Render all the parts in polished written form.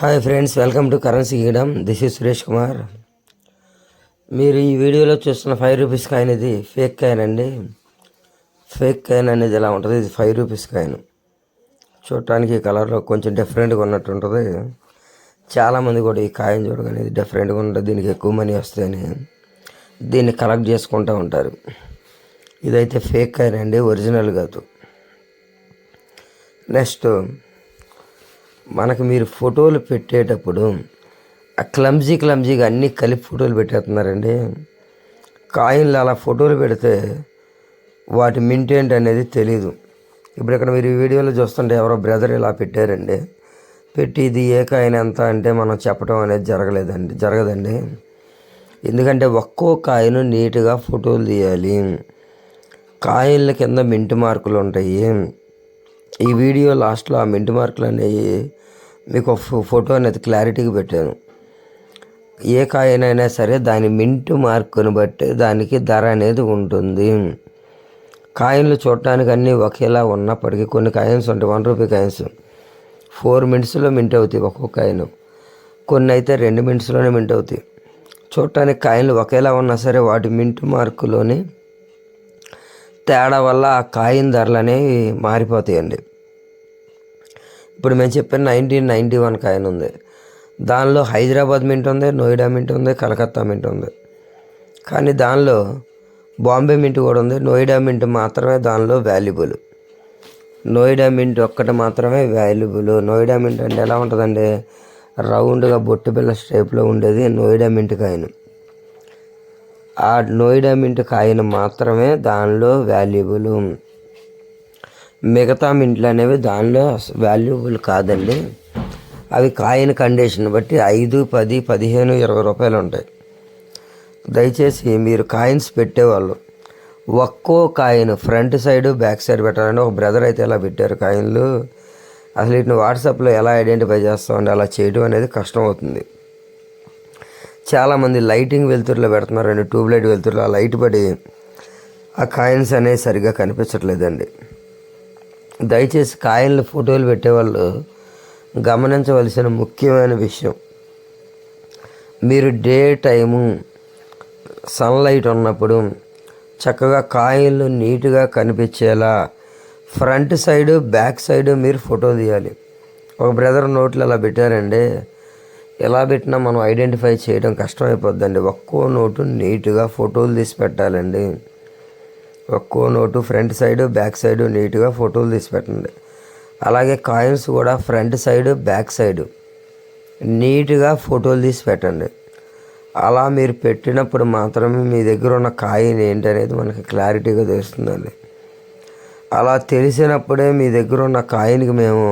Hi friends, welcome to currency Kingdom. This is Suresh Kumar. మీరు ఈ వీడియోలో చూస్తున్న 5 రూపీస్ కాయిన్ ఇది ఫేక్ కాయిన్ అండి. ఫేక్ కాయిన్ అనేది ఎలా ఉంటుంది, ఇది 5 రూపీస్ కాయిన్. చూడటానికి ఈ కలర్లో కొంచెం డిఫరెంట్గా ఉన్నట్టు ఉంటుంది. చాలామంది కూడా ఈ కాయిన్ చూడగానే ఇది డిఫరెంట్గా ఉంటుంది, దీనికి ఎక్కువ మనీ వస్తాయని దీన్ని కలెక్ట్ చేసుకుంటూ ఉంటారు. ఇదైతే ఫేక్ కాయిన్ అండి, ఒరిజినల్ కాదు. నెక్స్ట్, మనకు మీరు ఫోటోలు పెట్టేటప్పుడు క్లమ్జీగా అన్నీ కలిపి ఫోటోలు పెట్టేస్తున్నారండి. కాయిన్లు అలా ఫోటోలు పెడితే వాటి మింటేంట్ అనేది తెలీదు. ఇప్పుడు ఇక్కడ మీరు ఈ వీడియోలో చూస్తుంటే ఎవరో బ్రదర్ ఇలా పెట్టారండి. పెట్టి ఇది ఏ కాయిన్ ఎంత అంటే మనం చెప్పడం అనేది జరగదండి. ఎందుకంటే ఒక్కో కాయిన్ నీట్గా ఫోటోలు తీయాలి. కాయిన్ల కింద మింట్ మార్కులు ఉంటాయి. ఈ వీడియో లాస్ట్లో ఆ మింట్ మార్కులు అనేవి మీకు ఫోటో అనేది క్లారిటీగా పెట్టాను. ఏ కాయిన్ అయినా సరే దాని మింట్ మార్కుని బట్టి దానికి ధర అనేది ఉంటుంది. కాయిన్లు చూడటానికి అన్నీ ఒకేలా ఉన్నప్పటికీ కొన్ని కాయిన్స్ ఉంటాయి, 1 రూపీ కాయిన్స్ 4 మినిట్స్లో మింట్ అవుతాయి ఒక్కొక్క కాయిన్. కొన్ని అయితే 2 మినిట్స్లోనే మింట్ అవుతాయి. చూడటానికి కాయిన్లు ఒకేలా ఉన్నా సరే వాటి మింట్ మార్కులోని తేడా వల్ల ఆ కాయిన్ ధరలు అనేవి మారిపోతాయండి. ఇప్పుడు మేము చెప్పిన 1991 కాయిన్ ఉంది, దానిలో హైదరాబాద్ మింట్ ఉంది, నోయిడా మింట్ ఉంది, కలకత్తా మింట్ ఉంది. కానీ దానిలో బాంబే మింట్ కూడా ఉంది. నోయిడా మింట్ మాత్రమే దానిలో వాల్యుబుల్. నోయిడా మింట్ ఒక్కటి మాత్రమే వాల్యుబుల్. నోయిడా మింట్ అంటే ఎలా ఉంటుందండి, రౌండ్గా బొట్టు బిళ్ళ షేప్లో ఉండేది నోయిడా మింట్ కాయిన్. ఆ నోయిడా మింట్ కాయిన్ మాత్రమే దానిలో వాల్యుబుల్. మిగతా మింట్లు అనేవి దానిలో వాల్యుబుల్ కాదండి. అవి కాయిన్ కండిషన్ బట్టి 5, 10, 15, 20 రూపాయలు ఉంటాయి. దయచేసి మీరు కాయిన్స్ పెట్టేవాళ్ళు ఒక్కో coin front side back side పెట్టాలండి. ఒక బ్రదర్ అయితే ఇలా పెట్టారు కాయిన్లు. అసలు వీటిని వాట్సాప్లో ఎలా ఐడెంటిఫై చేస్తామండి, అలా చేయడం అనేది కష్టం అవుతుంది. చాలామంది లైటింగ్ వెలుతురులో పెడుతున్నారండి, ట్యూబ్లైట్ వెలుతురులో ఆ లైట్ పడి ఆ కాయిన్స్ అనేవి సరిగ్గా కనిపించట్లేదండి. దయచేసి కాయిన్లు ఫోటోలు పెట్టేవాళ్ళు గమనించవలసిన ముఖ్యమైన విషయం, మీరు డే టైము సన్లైట్ ఉన్నప్పుడు చక్కగా కాయిన్లు నీట్గా కనిపించేలా ఫ్రంట్ సైడు బ్యాక్ సైడు మీరు ఫోటో తీయాలి. ఒక బ్రదర్ నోట్లు అలా పెట్టారండి, ఎలా పెట్టినా మనం ఐడెంటిఫై చేయడం కష్టమైపోద్దండి. ఒక్కో నోటు నీట్గా ఫోటోలు తీసి పెట్టాలండి. ఒక్కో note front side back side నీట్గా ఫోటోలు తీసి పెట్టండి. అలాగే కాయిన్స్ కూడా ఫ్రంట్ సైడు బ్యాక్ సైడు నీట్గా ఫోటోలు తీసి పెట్టండి. అలా మీరు పెట్టినప్పుడు మాత్రమే మీ దగ్గర ఉన్న కాయిన్ ఏంటనేది మనకి క్లారిటీగా తెలుస్తుందండి. అలా తెలిసినప్పుడే మీ దగ్గర ఉన్న కాయిన్కి మేము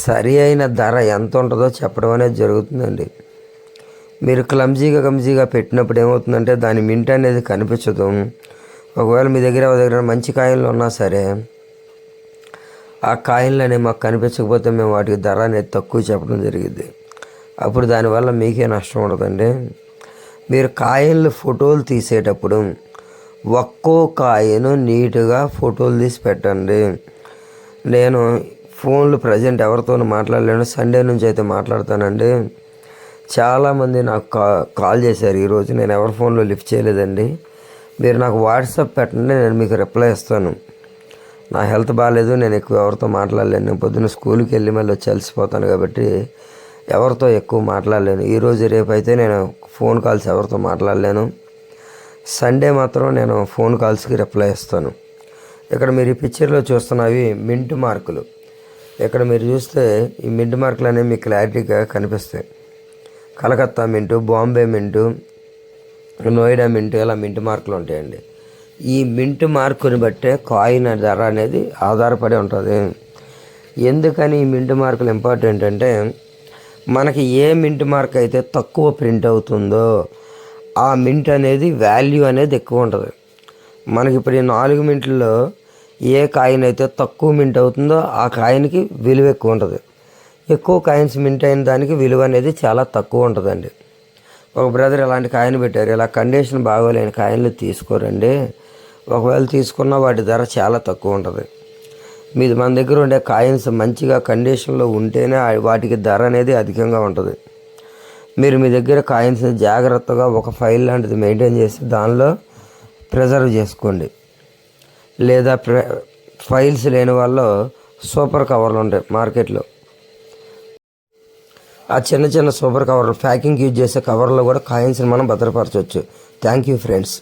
సరి అయిన ధర ఎంత ఉంటుందో చెప్పడం అనేది జరుగుతుందండి. మీరు క్లమ్జీగా పెట్టినప్పుడు ఏమవుతుందంటే దాని మింట్ అనేది కనిపించదు. ఒకవేళ మీ దగ్గర మంచి కాయిన్లు ఉన్నా సరే ఆ కాయిన్లు అనేవి మాకు కనిపించకపోతే మేము వాటికి ధర అనేది తక్కువ చెప్పడం జరిగింది. అప్పుడు దానివల్ల మీకే నష్టం ఉండదండి. మీరు కాయిన్లు ఫోటోలు తీసేటప్పుడు ఒక్కో కాయిన్ నీట్గా ఫోటోలు తీసి పెట్టండి. నేను ఫోన్లు ప్రజెంట్ ఎవరితోనూ మాట్లాడలేను, సండే నుంచి అయితే మాట్లాడతానండి. చాలామంది నాకు కాల్ చేశారు ఈరోజు, నేను ఎవరి ఫోన్లో లిఫ్ట్ చేయలేదండి. మీరు నాకు వాట్సాప్ పెట్టండి, నేను మీకు రిప్లై ఇస్తాను. నా హెల్త్ బాగాలేదు, నేను ఎక్కువ ఎవరితో మాట్లాడలేను. నేను పొద్దున్న స్కూల్కి వెళ్ళి మళ్ళీ వచ్చి అలసిపోతాను కాబట్టి ఎవరితో ఎక్కువ మాట్లాడలేను. ఈరోజు రేపు అయితే నేను ఫోన్ కాల్స్ ఎవరితో మాట్లాడలేను. సండే మాత్రం నేను ఫోన్ కాల్స్కి రిప్లై ఇస్తాను. ఇక్కడ మీరు ఈ పిక్చర్లో చూస్తున్నవి మింట్ మార్కులు. ఇక్కడ మీరు చూస్తే ఈ మింట్ మార్కులు అనేవి మీకు క్లారిటీగా కనిపిస్తాయి. కలకత్తా మింటు, బాంబే మింటు, నోయిడా మింట్, ఇలా మింట్ మార్కులు ఉంటాయండి. ఈ మింట్ మార్కుని బట్టే కాయిన్ ధర అనేది ఆధారపడి ఉంటుంది. ఎందుకని ఈ మింట్ మార్కులు ఇంపార్టెంట్ అంటే, మనకి ఏ మింట్ మార్క్ అయితే తక్కువ ప్రింట్ అవుతుందో ఆ మింట్ అనేది వాల్యూ అనేది ఎక్కువ ఉంటుంది. మనకి ఇప్పుడు ఈ 4 మింట్లలో ఏ కాయిన్ అయితే తక్కువ మింట్ అవుతుందో ఆ కాయిన్కి విలువ ఎక్కువ ఉంటుంది. ఎక్కువ కాయిన్స్ మింట్ అయిన దానికి విలువ అనేది చాలా తక్కువ ఉంటుందండి. ఒక బ్రదర్ ఇలాంటి కాయిన్ పెట్టారు, ఇలా కండిషన్ బాగోలేని కాయిన్లు తీసుకోరండి. ఒకవేళ తీసుకున్న వాటి ధర చాలా తక్కువ ఉంటుంది. మన దగ్గర ఉండే కాయిన్స్ మంచిగా కండిషన్లో ఉంటేనే వాటికి ధర అనేది అధికంగా ఉంటుంది. మీరు మీ దగ్గర కాయిన్స్ని జాగ్రత్తగా ఒక ఫైల్ లాంటిది మెయింటైన్ చేసి దానిలో ప్రిజర్వ్ చేసుకోండి. లేదా ఫైల్స్ లేని వాళ్ళు సూపర్ కవర్లు ఉంటాయి మార్కెట్లో. ఆ చిన్న చిన్న సూపర్ కవర్లు ప్యాకింగ్ యూజ్ చేసే కవర్లో కూడా కాయిన్స్ని మనం భద్రపరచవచ్చు. Thank you friends.